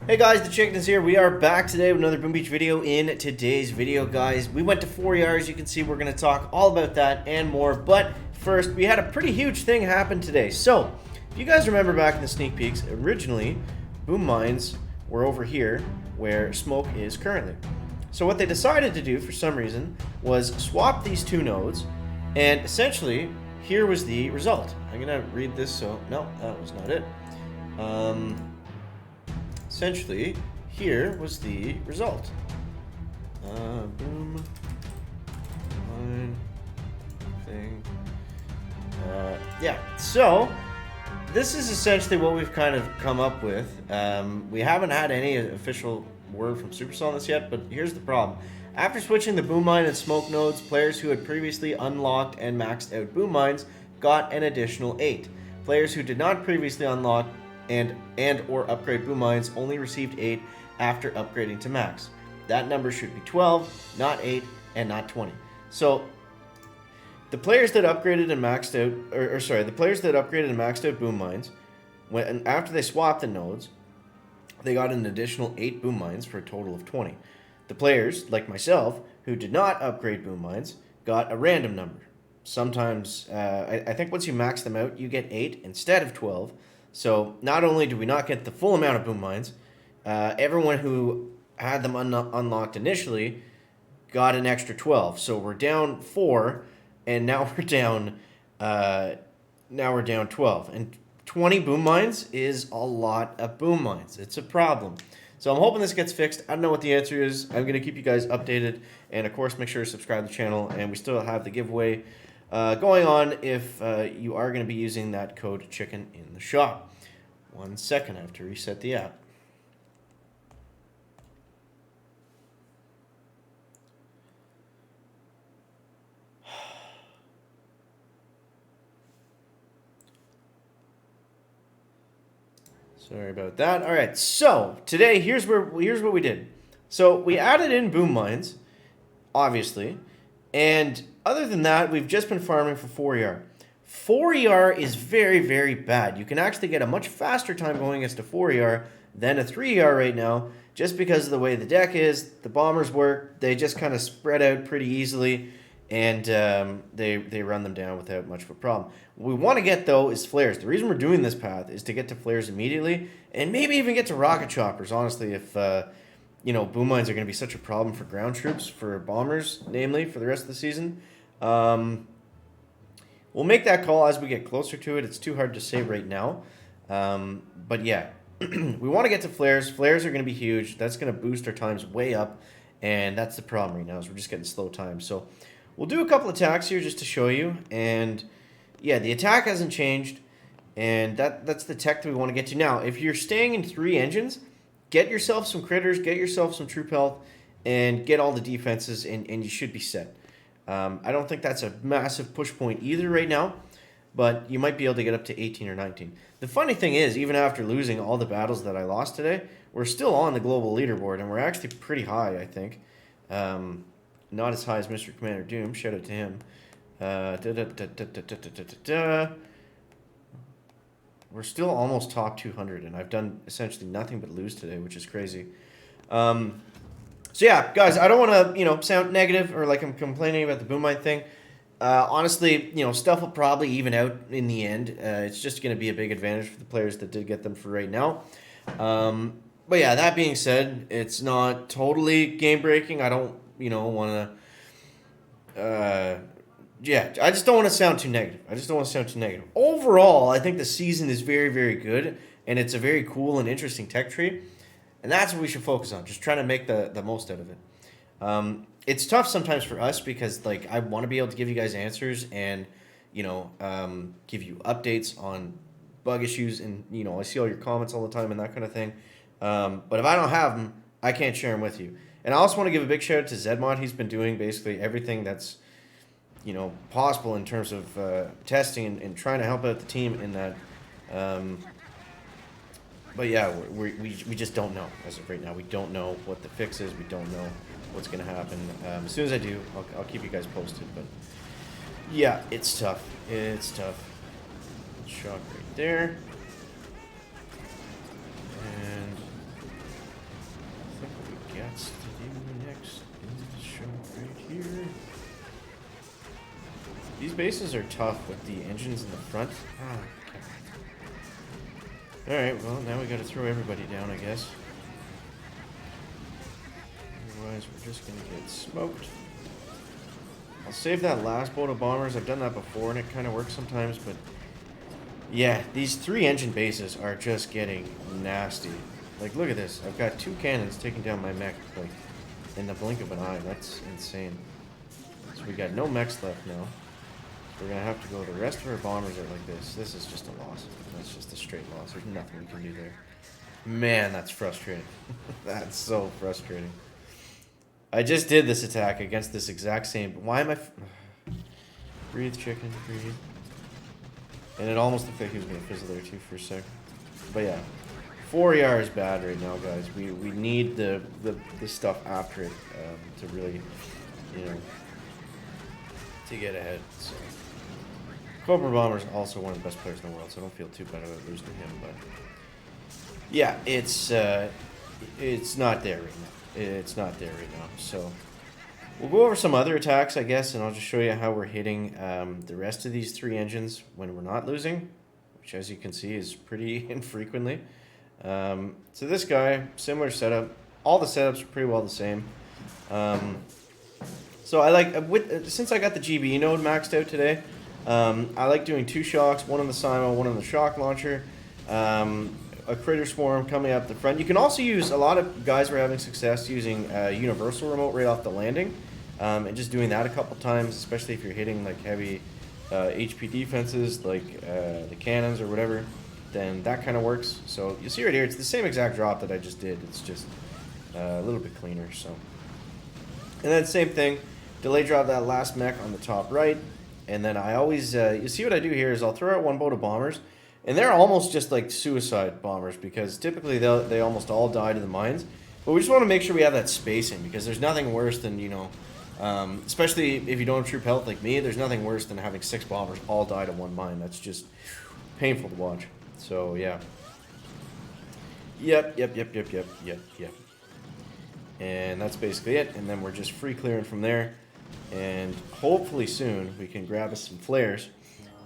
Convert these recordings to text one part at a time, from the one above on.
Hey guys, the Chicken is here. We are back today with another Boom Beach video. In today's video, guys, we went to 4 yards. You can see we're going to talk all about that and more. But first, we had a pretty huge thing happen today. So, if you guys remember back in the sneak peeks, originally, boom mines were over here where smoke is currently. So what they decided to do, for some reason, was swap these two nodes. And essentially, here was the result. I'm going to read this, so no, that was not it. Essentially, here was the result. Boom. Line. Thing. Yeah, so this is essentially what we've kind of come up with. We haven't had any official word from Supercell on this yet, but here's the problem. After switching the boom mine and smoke nodes, players who had previously unlocked and maxed out boom mines got an additional 8. Players who did not previously unlock and or upgrade boom mines only received 8 after upgrading to max. That number should be 12, not 8, and not 20. So the players that upgraded and maxed out, the players that upgraded and maxed out boom mines, after they swapped the nodes, they got an additional 8 boom mines for a total of 20. The players, like myself, who did not upgrade boom mines, got a random number. Sometimes, I think once you max them out, you get 8 instead of 12. So not only do we not get the full amount of boom mines, everyone who had them unlocked initially got an extra 12. So we're down 4, and now we're down 12. And 20 boom mines is a lot of boom mines. It's a problem. So I'm hoping this gets fixed. I don't know what the answer is. I'm going to keep you guys updated. And of course, make sure to subscribe to the channel. And we still have the giveaway going on if you are going to be using that code chicken in the shop. 1 second, I have to reset the app. Sorry about that. All right, so today here's what we did. So we added in boom mines, obviously, and other than that, we've just been farming for 4ER. 4ER is very, very bad. You can actually get a much faster time going against a 4ER than a 3ER right now, just because of the way the deck is, the bombers work, they just kind of spread out pretty easily, and they run them down without much of a problem. What we want to get, though, is flares. The reason we're doing this path is to get to flares immediately, and maybe even get to rocket choppers, honestly, if boom mines are going to be such a problem for ground troops, for bombers, namely, for the rest of the season. We'll make that call as we get closer to it. It's too hard to say right now. But yeah, we want to get to flares. Flares are going to be huge. That's going to boost our times way up. And that's the problem right now is we're just getting slow times. So we'll do a couple attacks here just to show you. And yeah, the attack hasn't changed. And that's the tech that we want to get to. Now, if you're staying in 3 engines, get yourself some critters, get yourself some troop health, and get all the defenses, and you should be set. I don't think that's a massive push point either right now, but you might be able to get up to 18 or 19. The funny thing is, even after losing all the battles that I lost today, we're still on the global leaderboard, and we're actually pretty high, I think. Not as high as Mr. Commander Doom. Shout out to him. We're still almost top 200, and I've done essentially nothing but lose today, which is crazy. So yeah, guys, I don't want to, sound negative or like I'm complaining about the boom mine thing. Honestly, stuff will probably even out in the end. It's just going to be a big advantage for the players that did get them for right now. But yeah, that being said, it's not totally game-breaking. I don't, want to... I just don't want to sound too negative. Overall, I think the season is very, very good, and it's a very cool and interesting tech tree. And that's what we should focus on, just trying to make the most out of it. It's tough sometimes for us because, I want to be able to give you guys answers and, give you updates on bug issues. And, I see all your comments all the time and that kind of thing. But if I don't have them, I can't share them with you. And I also want to give a big shout out to Zedmod. He's been doing basically everything that's, possible in terms of testing and trying to help out the team in that. But yeah, we just don't know as of right now. We don't know what the fix is. We don't know what's going to happen. As soon as I do, I'll keep you guys posted. But yeah, it's tough. Shock right there. And got to do next is show right here. These bases are tough with the engines in the front. Ah, okay. Alright, well, now we gotta throw everybody down, I guess. Otherwise, we're just gonna get smoked. I'll save that last boat of bombers. I've done that before, and it kind of works sometimes, but... yeah, these 3 engine bases are just getting nasty. Like, look at this. I've got 2 cannons taking down my mech, like, in the blink of an eye. That's insane. So we got no mechs left now. We're going to have to go. The rest of our bombers are like this. This is just a loss. That's just a straight loss. There's nothing we can do there. Man, that's frustrating. That's so frustrating. I just did this attack against this exact same... why am I... breathe, chicken, breathe. And it almost looked like he was going to fizzle there too for a sec. But yeah. 4ER is bad right now, guys. We need the stuff after it to really, you know, to get ahead. So. Cobra Bomber's also one of the best players in the world, so I don't feel too bad about losing to him. But yeah, it's not there right now. It's not there right now. So we'll go over some other attacks, I guess, and I'll just show you how we're hitting the rest of these 3 engines when we're not losing, which, as you can see, is pretty infrequently. So this guy, similar setup. All the setups are pretty well the same. So I like, since I got the GB node maxed out today, I like doing 2 shocks, one on the Simo, one on the shock launcher, a critter swarm coming up the front. You can also use, a lot of guys were having success using universal remote right off the landing, and just doing that a couple times, especially if you're hitting like heavy HP defenses like the cannons or whatever, then that kind of works. So you see right here, it's the same exact drop that I just did. It's just a little bit cleaner. So, and then same thing, delay drop that last mech on the top right. And then I always, you see what I do here is I'll throw out 1 boat of bombers, and they're almost just like suicide bombers because typically they almost all die to the mines. But we just want to make sure we have that spacing because there's nothing worse than, you know, especially if you don't have troop health like me, there's nothing worse than having 6 bombers all die to 1 mine. That's just painful to watch. So yeah. Yep. And that's basically it. And then we're just free clearing from there. And hopefully soon we can grab us some flares.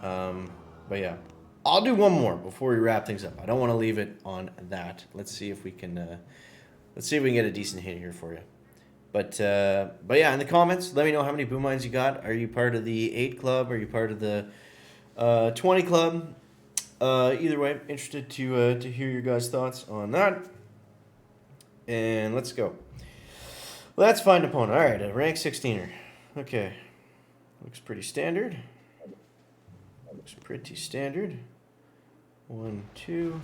But yeah, I'll do one more before we wrap things up. I don't want to leave it on that. Let's see if we can get a decent hit here for you. But yeah, in the comments, let me know how many boom mines you got. Are you part of the 8 club? Are you part of the 20 club? Either way, interested to hear your guys' thoughts on that. And let's go. Let's find opponent. All right, a rank 16er. Okay, looks pretty standard. Looks pretty standard. 1, 2,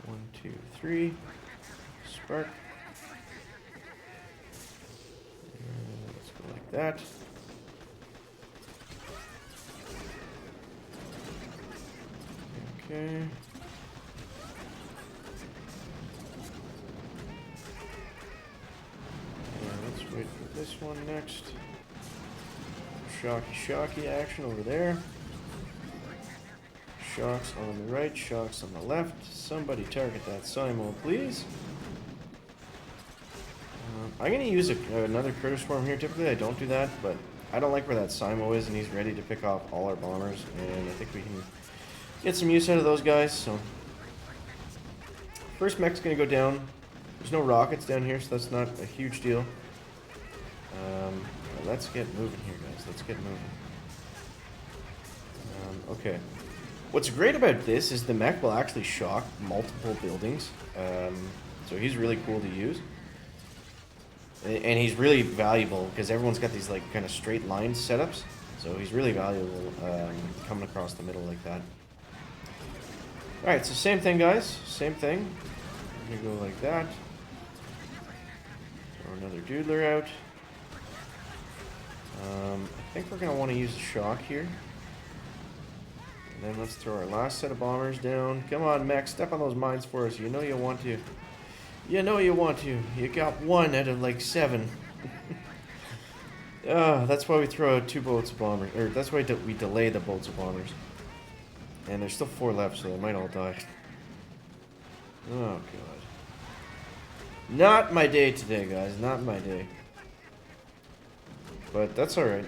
1, 2, 3. Spark. Let's go like that. Okay. Let's wait for this one next. Shocky action over there. Shocks on the right, shocks on the left. Somebody target that Simo, please. I'm going to use another critter swarm here. Typically I don't do that, but I don't like where that Simo is, and he's ready to pick off all our bombers, and I think we can get some use out of those guys. So first mech's going to go down. There's no rockets down here, so that's not a huge deal. Let's get moving here, guys. Let's get moving. Okay. What's great about this is the mech will actually shock multiple buildings. So he's really cool to use. And he's really valuable because everyone's got these like kind of straight line setups. So he's really valuable coming across the middle like that. Alright, so same thing, guys. Same thing. We're going to go like that. Throw another doodler out. I think we're going to want to use a shock here. And then let's throw our last set of bombers down. Come on, mech, step on those mines for us. You know you want to. You know you want to. You got 1 out of like 7. That's why we throw out 2 boats of bombers. Or that's why we delay the boats of bombers. And there's still 4 left, so they might all die. Oh, God. Not my day today, guys. Not my day. But that's alright.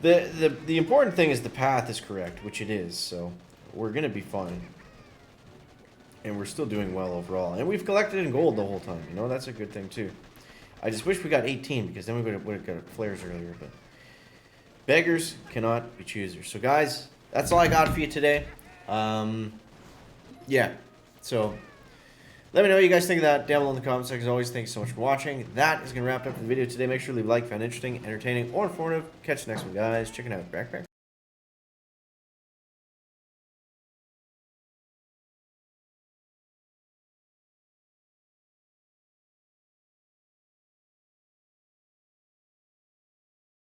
The important thing is the path is correct, which it is, so we're going to be fine. And we're still doing well overall. And we've collected in gold the whole time, you know? That's a good thing, too. I just wish we got 18, because then we would have got flares earlier, but... beggars cannot be choosers. So, guys, that's all I got for you today. Yeah, so... let me know what you guys think of that down below in the comments section. As always, thanks so much for watching. That is going to wrap up the video today. Make sure to leave a like if you found it interesting, entertaining, or informative. Catch you next one, guys. Check it out. Backpack.